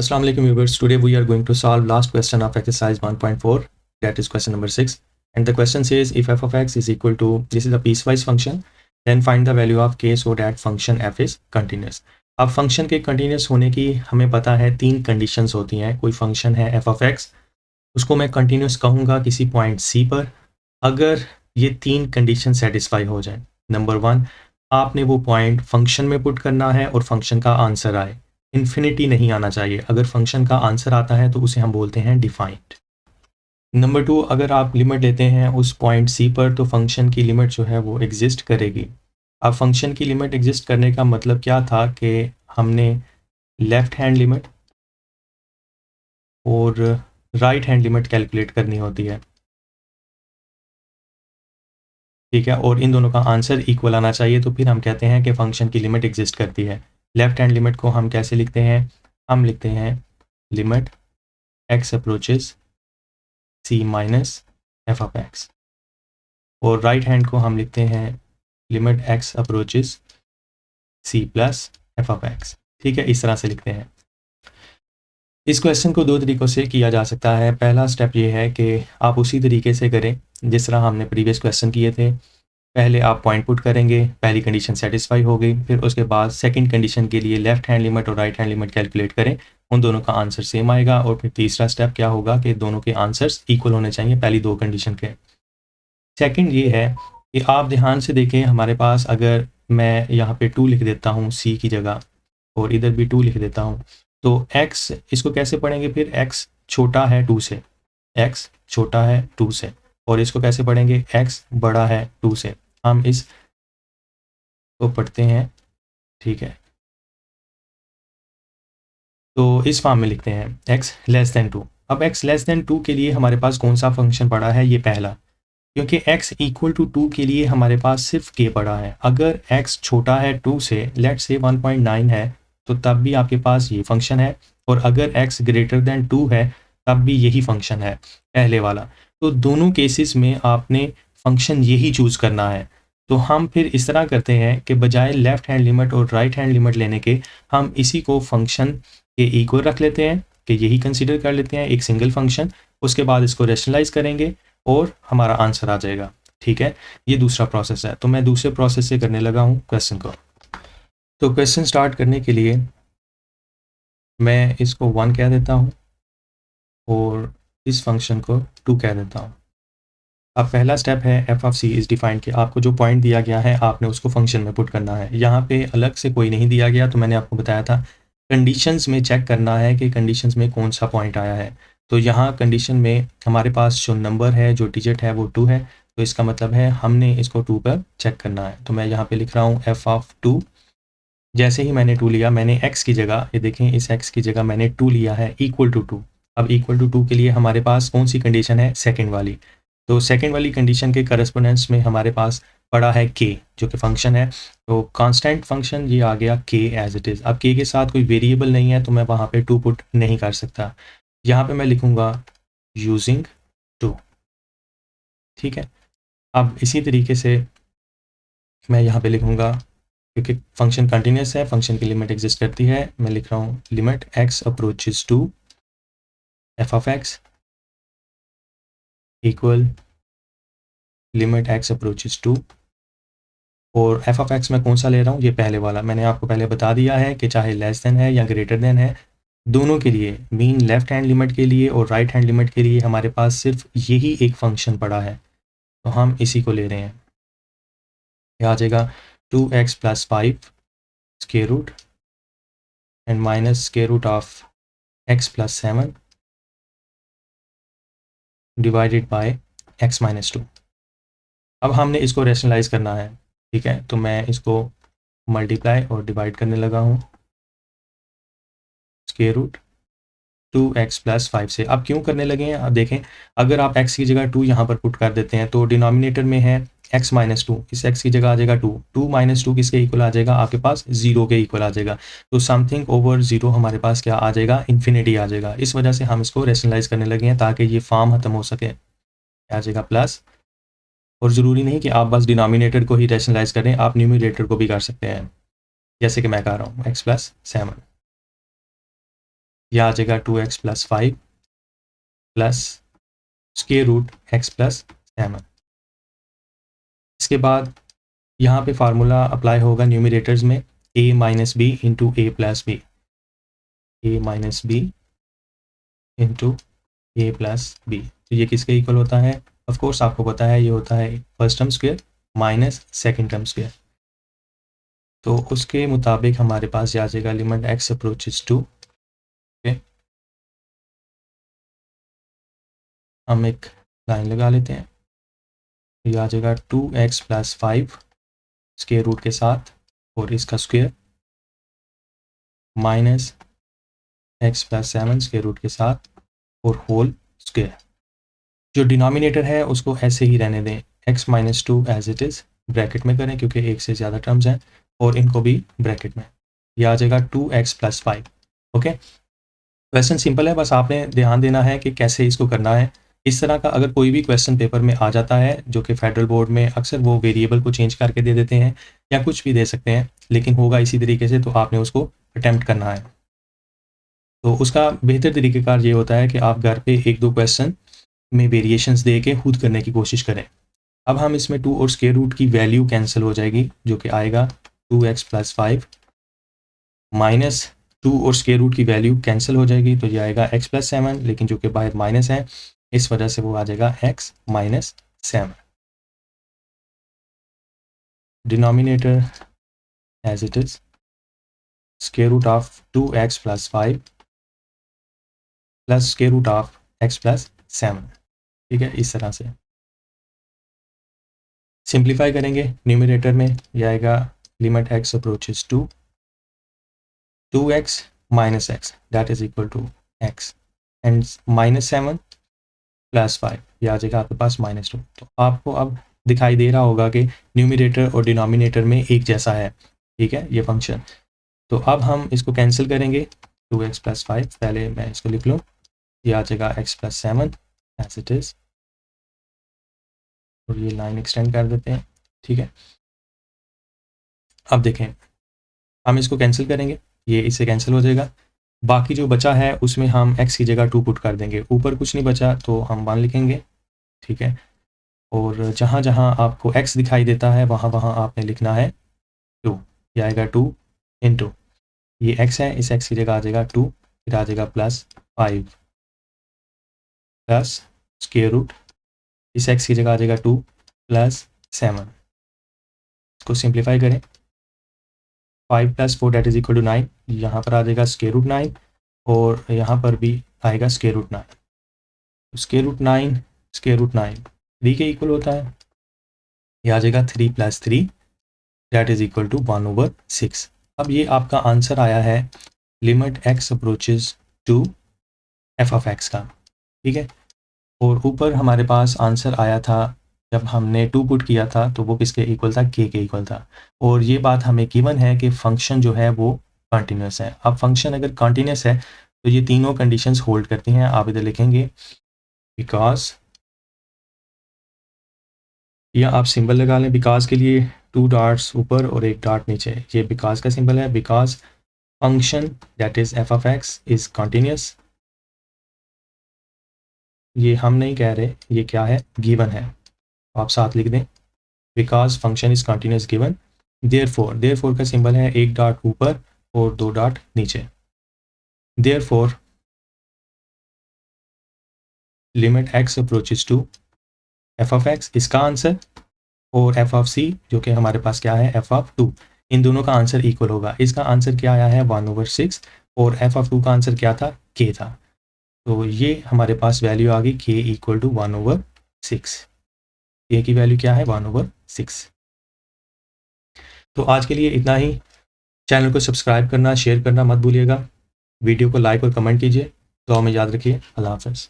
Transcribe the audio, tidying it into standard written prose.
Assalamu alaikum viewers. Today we are going to solve last question of exercise 1.4, that is question number 6. And the question says if f of x is equal to, this is a piecewise function, then find the value of k so that function f is continuous. अब function के continuous होने की हमें पता है तीन conditions होती हैं. कोई फंक्शन है f of x, उसको मैं कंटिन्यूस कहूँगा किसी पॉइंट c पर अगर ये तीन कंडीशन सेटिस्फाई हो जाए. नंबर 1, आपने वो पॉइंट फंक्शन में पुट करना है और फंक्शन का आंसर आए. इन्फिनिटी नहीं आना चाहिए. अगर फंक्शन का आंसर आता है तो उसे हम बोलते हैं डिफाइंड. नंबर 2, अगर आप लिमिट लेते हैं उस पॉइंट सी पर तो फंक्शन की लिमिट जो है वो एग्जिस्ट करेगी. अब फंक्शन की लिमिट एग्जिस्ट करने का मतलब क्या था कि हमने लेफ्ट हैंड लिमिट और राइट हैंड लिमिट कैलकुलेट करनी होती है, ठीक है, और इन दोनों का आंसर इक्वल आना चाहिए. तो फिर हम कहते हैं कि फंक्शन की लिमिट एग्जिस्ट करती है. लेफ्ट हैंड लिमिट को हम कैसे लिखते हैं? हम लिखते हैं limit x approaches c minus F of x, और राइट हैंड को हम लिखते हैं limit x approaches c plus F of x. ठीक है, इस तरह से लिखते हैं. इस क्वेश्चन को दो तरीक़ों से किया जा सकता है. पहला स्टेप ये है कि आप उसी तरीके से करें जिस तरह हमने प्रीवियस क्वेश्चन किए थे. पहले आप पॉइंट पुट करेंगे, पहली कंडीशन सेटिस्फाई हो गई, फिर उसके बाद सेकंड कंडीशन के लिए लेफ्ट हैंड लिमिट और राइट हैंड लिमिट कैलकुलेट करें, उन दोनों का आंसर सेम आएगा. और फिर तीसरा स्टेप क्या होगा कि दोनों के आंसर्स इक्वल होने चाहिए पहली दो कंडीशन के. सेकंड ये है कि आप ध्यान से देखें, हमारे पास अगर मैं यहाँ पे 2 लिख देता हूँ c की जगह और इधर भी 2 लिख देता हूँ तो x, इसको कैसे पढ़ेंगे फिर? x छोटा है 2 से, x छोटा है 2 से, और इसको कैसे पढ़ेंगे? x बड़ा है 2 से. हम इस को पढ़ते हैं, ठीक है, तो इस फॉर्म में लिखते हैं x लेस देन 2. अब x लेस देन 2 के लिए हमारे पास कौन सा फंक्शन पड़ा है? ये पहला, क्योंकि x इक्वल टू 2 के लिए हमारे पास सिर्फ k पड़ा है. अगर x छोटा है 2 से, लेट्स से 1.9 है, तो तब भी आपके पास ये फंक्शन है, और अगर x ग्रेटर देन 2 है तब भी यही फंक्शन है, पहले वाला. तो दोनों केसेस में आपने फंक्शन यही चूज़ करना है. तो हम फिर इस तरह करते हैं कि बजाय लेफ्ट हैंड लिमिट और राइट हैंड लिमिट लेने के, हम इसी को फंक्शन के इक्वल रख लेते हैं कि यही कंसीडर कर लेते हैं एक सिंगल फंक्शन. उसके बाद इसको रेशनलाइज करेंगे और हमारा आंसर आ जाएगा. ठीक है, ये दूसरा प्रोसेस है. तो मैं दूसरे प्रोसेस से करने लगा हूँ क्वेश्चन को. तो क्वेश्चन स्टार्ट करने के लिए मैं इसको 1 कह देता हूँ और इस फंक्शन को 2 कह देता हूँ. अब पहला स्टेप है F of C is defined, कि आपको जो पॉइंट दिया गया है आपने उसको फंक्शन में पुट करना है. यहाँ पे अलग से कोई नहीं दिया गया, तो मैंने आपको बताया था कंडीशंस में चेक करना है कि कंडीशंस में कौन सा पॉइंट आया है. तो यहाँ कंडीशन में हमारे पास जो नंबर है, जो डिजिट है, वो 2 है. तो इसका मतलब है हमने इसको 2 पर चेक करना है. तो मैं यहाँ पे लिख रहा हूँ एफ ऑफ 2. जैसे ही मैंने 2 लिया, मैंने x की जगह, ये देखें, इस x की जगह मैंने 2 लिया है इक्वल टू 2. अब इक्वल टू 2 के लिए हमारे पास कौन सी कंडीशन है? सेकंड वाली. तो सेकंड वाली कंडीशन के करस्पोंडेंस में हमारे पास पड़ा है k, जो कि फंक्शन है. तो कांस्टेंट फंक्शन ये आ गया k एज इट इज़. अब k के साथ कोई वेरिएबल नहीं है तो मैं वहाँ पे 2 पुट नहीं कर सकता. यहाँ पे मैं लिखूँगा यूजिंग 2. ठीक है, अब इसी तरीके से मैं यहाँ पे लिखूँगा, क्योंकि फंक्शन कंटिन्यूस है, फंक्शन की लिमिट एग्जिस्ट करती है, मैं लिख रहा हूँ limit x approaches to F of X equal limit x approaches to, और एफ ऑफ एक्स मैं कौन सा ले रहा हूँ? ये पहले वाला. मैंने आपको पहले बता दिया है कि चाहे लेस देन है या ग्रेटर देन है, दोनों के लिए, मीन लेफ्ट हैंड लिमिट के लिए और राइट हैंड लिमिट के लिए हमारे पास सिर्फ यही एक फंक्शन पड़ा है, तो हम इसी को ले रहे हैं. यह आ जाएगा 2x plus 5 square root and minus square root of x plus 7 divided by x minus 2. अब हमने इसको रेशनलाइज करना है, ठीक है, तो मैं इसको मल्टीप्लाई और डिवाइड करने लगा हूँ स्क्वायर रूट 2x प्लस 5 से. अब क्यों करने लगे हैं? अब देखें, अगर आप x की जगह 2 यहाँ पर पुट कर देते हैं तो डिनोमिनेटर में है x माइनस 2, इस x की जगह आ जाएगा 2. 2 माइनस 2 किसके इक्वल आ जाएगा? आपके पास 0 के इक्वल आ जाएगा. तो समथिंग ओवर 0 हमारे पास क्या आ जाएगा? इन्फिनिटी आ जाएगा. इस वजह से हम इसको रेशनलाइज करने लगे हैं ताकि ये फॉर्म खत्म हो सके. आ जाएगा प्लस, और ज़रूरी नहीं कि आप बस डिनोमिनेटर को ही रेशनलाइज करें, आप न्यूमरेटर को भी कर सकते हैं, जैसे कि मैं कर रहा हूँ x प्लस 7. यह आ जाएगा 2x plus 5 plus square root x plus 7। इसके बाद यहाँ पे फार्मूला अप्लाई होगा न्यूमरेटर्स में a minus B into A plus B, A minus B into A plus B. तो ये किसके इक्वल होता है? ऑफ कोर्स आपको पता है ये होता है first term square minus second term square. तो उसके मुताबिक हमारे पास आ जाएगा limit x approaches to, okay, हम एक लाइन लगा लेते हैं। ये आ जाएगा 2x प्लस 5 स्क्वायर रूट के साथ और इसका square minus x plus 7 square root के साथ और होल स्क्वायर। जो डिनोमिनेटर है उसको ऐसे ही रहने दें, x minus 2 as it is, bracket में करें क्योंकि एक से ज़्यादा टर्म्स हैं, और इनको भी ब्रैकेट में। यह आ जाएगा 2x plus 5। Okay, question simple है, बस आपने ध्यान देना है कि कैसे इसको करना है। इस तरह का अगर कोई भी क्वेश्चन पेपर में आ जाता है, जो कि फेडरल बोर्ड में अक्सर वो वेरिएबल को चेंज करके दे देते हैं या कुछ भी दे सकते हैं, लेकिन होगा इसी तरीके से, तो आपने उसको अटैम्प्ट करना है। तो उसका बेहतर तरीक़ेकार ये होता है कि आप घर पे एक दो क्वेश्चन में वेरिएशंस दे के खुद करने की कोशिश करें। अब हम इसमें 2 और स्क्वायर रूट की वैल्यू कैंसिल हो जाएगी, जो कि आएगा 2x प्लस 5 माइनस 2 और स्क्वायर रूट की वैल्यू कैंसिल हो जाएगी, तो ये आएगा x प्लस 7, लेकिन जो कि बाहर माइनस है इस वजह से वो आ जाएगा x minus 7। Denominator as it is square root of 2x plus 5 plus square root of x plus 7। ठीक है, इस तरह से सिंप्लीफाई करेंगे। न्यूमरेटर में ये आएगा limit x approaches to 2x minus x that is equal to x and minus 7 plus 5, ये आ जाएगा आपके पास -2। तो आपको अब दिखाई दे रहा होगा कि न्यूमरेटर और डिनोमिनेटर में एक जैसा है, ठीक है, ये फंक्शन। तो अब हम इसको कैंसिल करेंगे, 2x प्लस 5, पहले मैं इसको लिख लूँ, ये आ जाएगा x plus 7 as it is, और ये लाइन एक्सटेंड कर देते हैं। ठीक है, अब देखें हम इसको कैंसिल करेंगे, ये इससे कैंसिल हो जाएगा। बाकी जो बचा है उसमें हम x की जगह 2 पुट कर देंगे, ऊपर कुछ नहीं बचा तो हम 1 लिखेंगे। ठीक है, और जहाँ जहाँ आपको x दिखाई देता है वहाँ वहाँ आपने लिखना है 2, ये आएगा 2 इंटू, ये x है, इस x की जगह आ जाएगा 2, फिर आ जाएगा प्लस 5 प्लस स्क्वायर रूट, इस x की जगह आ जाएगा 2 प्लस 7। इसको सिंप्लीफाई करें, 5 plus 4 that is equal to 9, यहाँ पर आ जाएगा स्क्वायर रूट 9 और यहाँ पर भी आएगा square root 9। Square root 9 square root 9 3 के इक्वल होता है, ये आ जाएगा 3 plus 3 that is equal to 1/6। अब ये आपका आंसर आया है limit x approaches to f of x का। ठीक है, और ऊपर हमारे पास आंसर आया था जब हमने 2 पुट किया था तो वो किसके इक्वल था? k के इक्वल था। और ये बात हमें गिवन है कि फंक्शन जो है वो कंटिन्यूस है। अब फंक्शन अगर कंटिन्यूस है तो ये तीनों कंडीशंस होल्ड करती हैं। आप इधर लिखेंगे बिकॉज, या आप सिंबल लगा लें बिकॉज के लिए, 2 डॉट्स ऊपर और 1 डॉट नीचे, ये बिकॉज का सिंबल है। Because function that is f of x is continuous, ये हम नहीं कह रहे, ये क्या है? गिवन है। आप साथ लिख दें because function is continuous given. Therefore का सिंबल है 1 डॉट ऊपर और 2 डॉट नीचे। Therefore limit x approaches to f of x, इसका आंसर, और f ऑफ c जो कि हमारे पास क्या है? f ऑफ 2, इन दोनों का आंसर इक्वल होगा। इसका आंसर क्या आया है? 1/6, और f ऑफ 2 का आंसर क्या था? k था। तो ये हमारे पास वैल्यू आ गई k इक्वल टू 1/6। k की वैल्यू क्या है? 1/6। तो आज के लिए इतना ही। चैनल को सब्सक्राइब करना, शेयर करना मत भूलिएगा। वीडियो को लाइक और कमेंट कीजिए। दुआ में याद रखिए। अल्लाह हाफ़िज़।